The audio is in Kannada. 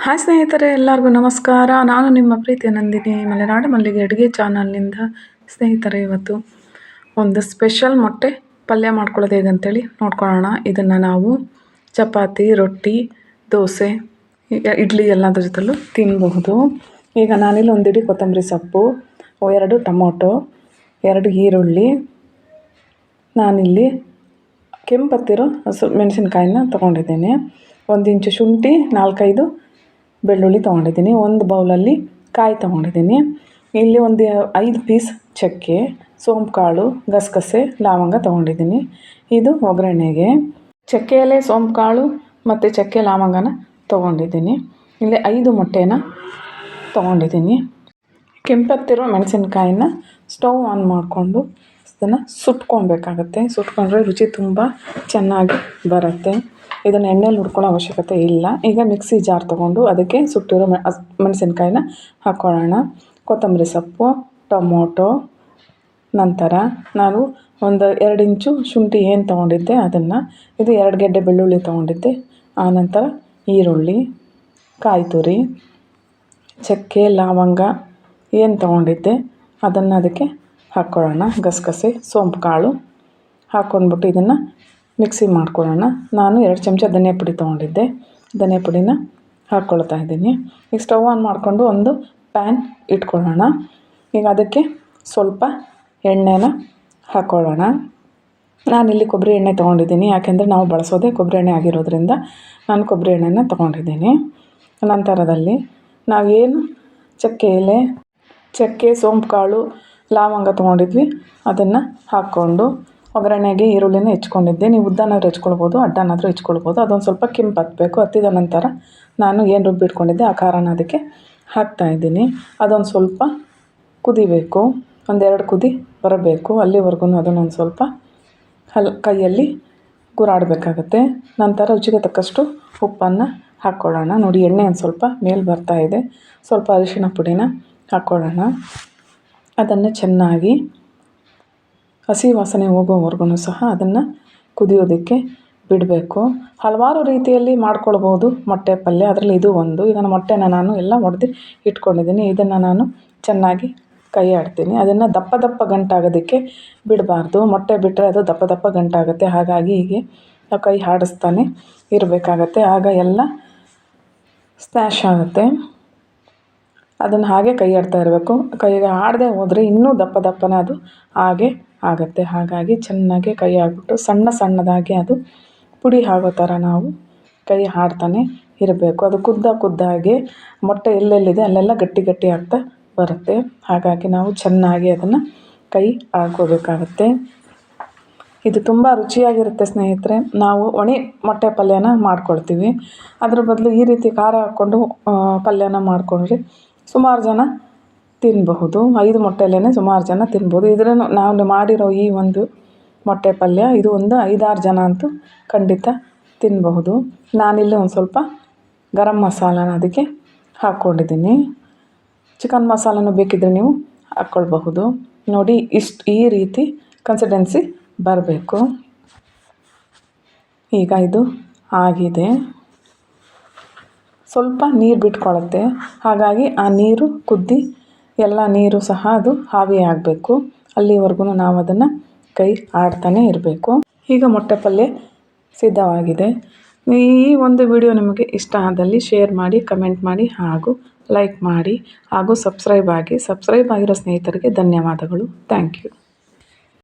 ಹಾಯ್ ಸ್ನೇಹಿತರೆ, ಎಲ್ಲರಿಗೂ ನಮಸ್ಕಾರ. ನಾನು ನಿಮ್ಮ ಪ್ರೀತಿಯ ನಂದಿನಿ, ಮಲೆನಾಡು ಮಲ್ಲಿಗೆ ಅಡುಗೆ ಚಾನಲ್ನಿಂದ. ಸ್ನೇಹಿತರೆ, ಇವತ್ತು ಒಂದು ಸ್ಪೆಷಲ್ ಮೊಟ್ಟೆ ಪಲ್ಯ ಮಾಡ್ಕೊಳ್ಳೋದು ಹೇಗಂತೇಳಿ ನೋಡ್ಕೊಳ್ಳೋಣ. ಇದನ್ನು ನಾವು ಚಪಾತಿ, ರೊಟ್ಟಿ, ದೋಸೆ, ಇಡ್ಲಿ ಎಲ್ಲದ್ರ ಜೊತೆಲೂ ತಿನ್ನಬಹುದು. ಈಗ ನಾನಿಲ್ಲಿ ಒಂದು ಇಡೀ ಕೊತ್ತಂಬರಿ ಸೊಪ್ಪು, 2 ಟೊಮೊಟೊ, 2 ಈರುಳ್ಳಿ, ನಾನಿಲ್ಲಿ ಕೆಂಪತ್ತಿರೋ ಮೆಣಸಿನ್ಕಾಯಿನ ತೊಗೊಂಡಿದ್ದೀನಿ. 1 ಇಂಚು ಶುಂಠಿ, 4-5 ಬೆಳ್ಳುಳ್ಳಿ ತೊಗೊಂಡಿದ್ದೀನಿ. ಒಂದು ಬೌಲಲ್ಲಿ ಕಾಯಿ ತೊಗೊಂಡಿದ್ದೀನಿ. ಇಲ್ಲಿ ಒಂದು 5 ಪೀಸ್ ಚಕ್ಕೆ, ಸೋಂಪು ಕಾಳು, ಗಸಗಸೆ, ಲವಂಗ ತೊಗೊಂಡಿದ್ದೀನಿ. ಇದು ಒಗ್ಗರಣೆಗೆ. ಚಕ್ಕೆ ಎಲೆ, ಸೋಂಪು ಕಾಳು ಮತ್ತು ಚಕ್ಕೆ ಲವಂಗನ ತೊಗೊಂಡಿದ್ದೀನಿ. ಇಲ್ಲಿ 5 ಮೊಟ್ಟೆನ ತೊಗೊಂಡಿದ್ದೀನಿ. ಕೆಂಪತ್ತಿರೋ ಮೆಣಸಿನ್ಕಾಯಿನ ಸ್ಟವ್ ಆನ್ ಮಾಡಿಕೊಂಡು ಅದನ್ನು ಸುಟ್ಕೊಬೇಕಾಗತ್ತೆ. ಸುಟ್ಕೊಂಡ್ರೆ ರುಚಿ ತುಂಬ ಚೆನ್ನಾಗಿ ಬರುತ್ತೆ. ಇದನ್ನು ಎಣ್ಣೆಲಿ ಹುರ್ಕೊಳ್ಳೋ ಅವಶ್ಯಕತೆ ಇಲ್ಲ. ಈಗ ಮಿಕ್ಸಿ ಜಾರ್ ತೊಗೊಂಡು ಅದಕ್ಕೆ ಸುಟ್ಟಿರೋ ಮೆಣಸಿನ್ಕಾಯಿನ ಹಾಕ್ಕೊಳ್ಳೋಣ. ಕೊತ್ತಂಬರಿ ಸೊಪ್ಪು, ಟೊಮೊಟೊ, ನಂತರ ನಾನು ಒಂದು 2 ಇಂಚು ಶುಂಠಿ ಏನು ತೊಗೊಂಡಿದ್ದೆ ಅದನ್ನು, ಇದು 2 ಗೆಡ್ಡೆ ಬೆಳ್ಳುಳ್ಳಿ ತೊಗೊಂಡಿದ್ದೆ. ಆನಂತರ ಈರುಳ್ಳಿ, ಕಾಯಿ ತುರಿ, ಚಕ್ಕೆ ಲವಂಗ ಏನು ತೊಗೊಂಡಿದ್ದೆ ಅದನ್ನು ಅದಕ್ಕೆ ಹಾಕ್ಕೊಳ್ಳೋಣ. ಗಸಗಸೆ, ಸೋಂಪು ಕಾಳು ಹಾಕ್ಕೊಂಡ್ಬಿಟ್ಟು ಇದನ್ನು ಮಿಕ್ಸಿ ಮಾಡ್ಕೊಳ್ಳೋಣ. ನಾನು 2 ಚಮಚ ಧನಿಯಾ ಪುಡಿ ತೊಗೊಂಡಿದ್ದೆ. ಧನಿಯಾ ಪುಡಿನ ಹಾಕ್ಕೊಳ್ತಾ ಇದ್ದೀನಿ. ಈಗ ಸ್ಟವ್ ಆನ್ ಮಾಡಿಕೊಂಡು ಒಂದು ಪ್ಯಾನ್ ಇಟ್ಕೊಳ್ಳೋಣ. ಈಗ ಅದಕ್ಕೆ ಸ್ವಲ್ಪ ಎಣ್ಣೆನ ಹಾಕ್ಕೊಳ್ಳೋಣ. ನಾನಿಲ್ಲಿ ಕೊಬ್ಬರಿ ಎಣ್ಣೆ ತೊಗೊಂಡಿದ್ದೀನಿ. ಯಾಕೆಂದರೆ ನಾವು ಬಳಸೋದೇ ಕೊಬ್ಬರಿ ಎಣ್ಣೆ ಆಗಿರೋದ್ರಿಂದ ನಾನು ಕೊಬ್ಬರಿ ಎಣ್ಣೆನ ತೊಗೊಂಡಿದ್ದೀನಿ. ನಂತರದಲ್ಲಿ ನಾವೇನು ಚಕ್ಕೆ ಎಲೆ, ಚಕ್ಕೆ, ಸೋಂಪು ಕಾಳು, ಲವಂಗ ತೊಗೊಂಡಿದ್ವಿ ಅದನ್ನು ಹಾಕ್ಕೊಂಡು ಒಗ್ಗರಣೆಗೆ ಈರುಳ್ಳಿನ ಹೆಚ್ಕೊಂಡಿದ್ದೆ. ನೀವು ಉದ್ದನಾದ್ರೂ ಹೆಚ್ಕೊಳ್ಬೋದು, ಅಡ್ಡನಾದ್ರೂ ಹೆಚ್ಕೊಳ್ಬೋದು. ಅದೊಂದು ಸ್ವಲ್ಪ ಕೆಂಪು ಹತ್ತಬೇಕು. ಹತ್ತಿದ ನಂತರ ನಾನು ಏನು ರುಬ್ಬಿಟ್ಕೊಂಡಿದ್ದೆ ಆ ಖಾರನ ಅದಕ್ಕೆ ಹಾಕ್ತಾಯಿದ್ದೀನಿ. ಅದೊಂದು ಸ್ವಲ್ಪ ಕುದಿಬೇಕು. 1-2 ಕುದಿ ಬರಬೇಕು. ಅಲ್ಲಿವರೆಗೂ ಅದನ್ನೊಂದು ಸ್ವಲ್ಪ ಕೈಯಲ್ಲಿ ಗುರಾಡಬೇಕಾಗತ್ತೆ. ನಂತರ ರುಚಿಗೆ ತಕ್ಕಷ್ಟು ಉಪ್ಪನ್ನು ಹಾಕ್ಕೊಳ್ಳೋಣ. ನೋಡಿ, ಎಣ್ಣೆ ಒಂದು ಸ್ವಲ್ಪ ಮೇಲೆ ಬರ್ತಾಯಿದೆ. ಸ್ವಲ್ಪ ಅರಿಶಿಣ ಪುಡಿನ ಹಾಕ್ಕೊಳ್ಳೋಣ. ಅದನ್ನು ಚೆನ್ನಾಗಿ ಹಸಿ ವಾಸನೆ ಹೋಗೋವರೆಗೂ ಸಹ ಅದನ್ನು ಕುದಿಯೋದಕ್ಕೆ ಬಿಡಬೇಕು. ಹಲವಾರು ರೀತಿಯಲ್ಲಿ ಮಾಡ್ಕೊಳ್ಬೋದು ಮೊಟ್ಟೆ ಪಲ್ಯ. ಅದರಲ್ಲಿ ಇದು ಒಂದು. ಈಗ ಮೊಟ್ಟೆನ ನಾನು ಎಲ್ಲ ಒಡೆದು ಇಟ್ಕೊಂಡಿದ್ದೀನಿ. ಇದನ್ನು ನಾನು ಚೆನ್ನಾಗಿ ಕೈ ಆಡ್ತೀನಿ. ಅದನ್ನು ದಪ್ಪ ದಪ್ಪ ಗಂಟಾಗೋದಕ್ಕೆ ಬಿಡಬಾರ್ದು. ಮೊಟ್ಟೆ ಬಿಟ್ಟರೆ ಅದು ದಪ್ಪ ದಪ್ಪ ಗಂಟಾಗುತ್ತೆ. ಹಾಗಾಗಿ ಹೀಗೆ ನಾವು ಕೈ ಆಡಿಸ್ತಾನೆ ಇರಬೇಕಾಗತ್ತೆ. ಆಗ ಎಲ್ಲ ಸ್ಮ್ಯಾಶ್ ಆಗುತ್ತೆ. ಅದನ್ನು ಹಾಗೆ ಕೈ ಆಡ್ತಾ ಇರಬೇಕು. ಕೈಗೆ ಆಡದೆ ಹೋದರೆ ಇನ್ನೂ ದಪ್ಪ ದಪ್ಪನೇ ಅದು ಹಾಗೆ ಆಗುತ್ತೆ. ಹಾಗಾಗಿ ಚೆನ್ನಾಗಿ ಕೈ ಆಡಿಬಿಟ್ಟು ಸಣ್ಣ ಸಣ್ಣದಾಗಿ ಅದು ಪುಡಿ ಆಗೋ ಥರ ನಾವು ಕೈ ಆಡ್ತಾನೆ ಇರಬೇಕು. ಅದು ಕುದ್ದಾಗೆ ಮೊಟ್ಟೆ ಎಲ್ಲೆಲ್ಲಿದೆ ಅಲ್ಲೆಲ್ಲ ಗಟ್ಟಿ ಗಟ್ಟಿ ಆಗ್ತಾ ಬರುತ್ತೆ. ಹಾಗಾಗಿ ನಾವು ಚೆನ್ನಾಗಿ ಅದನ್ನು ಕೈ ಆಡ್ಕೋಬೇಕಾಗತ್ತೆ. ಇದು ತುಂಬ ರುಚಿಯಾಗಿರುತ್ತೆ ಸ್ನೇಹಿತರೆ. ನಾವು ಒಣ ಮೊಟ್ಟೆ ಪಲ್ಯನ ಮಾಡ್ಕೊಳ್ತೀವಿ. ಅದ್ರ ಬದಲು ಈ ರೀತಿ ಖಾರ ಹಾಕ್ಕೊಂಡು ಪಲ್ಯನ ಮಾಡಿಕೊಂಡ್ರೆ ಸುಮಾರು ಜನ ತಿನ್ನಬಹುದು. 5 ಮೊಟ್ಟೆಲೇ ಸುಮಾರು ಜನ ತಿನ್ಬೋದು. ಇದನ್ನು ನಾವು ಮಾಡಿರೋ ಈ ಒಂದು ಮೊಟ್ಟೆ ಪಲ್ಯ ಇದು ಒಂದು 5-6 ಜನ ಅಂತೂ ಖಂಡಿತ ತಿನ್ನಬಹುದು. ನಾನಿಲ್ಲಿ ಒಂದು ಸ್ವಲ್ಪ ಗರಂ ಮಸಾಲಾನ ಅದಕ್ಕೆ ಹಾಕ್ಕೊಂಡಿದ್ದೀನಿ. ಚಿಕನ್ ಮಸಾಲನೂ ಬೇಕಿದ್ದರೆ ನೀವು ಹಾಕ್ಕೊಳ್ಬಹುದು. ನೋಡಿ, ಈ ರೀತಿ ಕನ್ಸಿಸ್ಟೆನ್ಸಿ ಬರಬೇಕು. ಈಗ ಇದು ಆಗಿದೆ. ಸ್ವಲ್ಪ ನೀರು ಬಿಟ್ಕೊಳ್ಳುತ್ತೆ. ಹಾಗಾಗಿ ಆ ನೀರು ಕುದ್ದು ಎಲ್ಲ ನೀರು ಸಹ ಅದು ಆವಿ ಆಗಬೇಕು. ಅಲ್ಲಿವರೆಗೂ ನಾವು ಅದನ್ನು ಕೈ ಆಡ್ತಾನೆ ಇರಬೇಕು. ಈಗ ಮೊಟ್ಟೆ ಪಲ್ಯ ಸಿದ್ಧವಾಗಿದೆ. ಈ ಒಂದು ವಿಡಿಯೋ ನಿಮಗೆ ಇಷ್ಟ ಆದಲ್ಲಿ ಶೇರ್ ಮಾಡಿ, ಕಮೆಂಟ್ ಮಾಡಿ ಹಾಗೂ ಲೈಕ್ ಮಾಡಿ ಹಾಗೂ ಸಬ್ಸ್ಕ್ರೈಬ್ ಆಗಿರೋ ಸ್ನೇಹಿತರಿಗೆ ಧನ್ಯವಾದಗಳು. Thank you.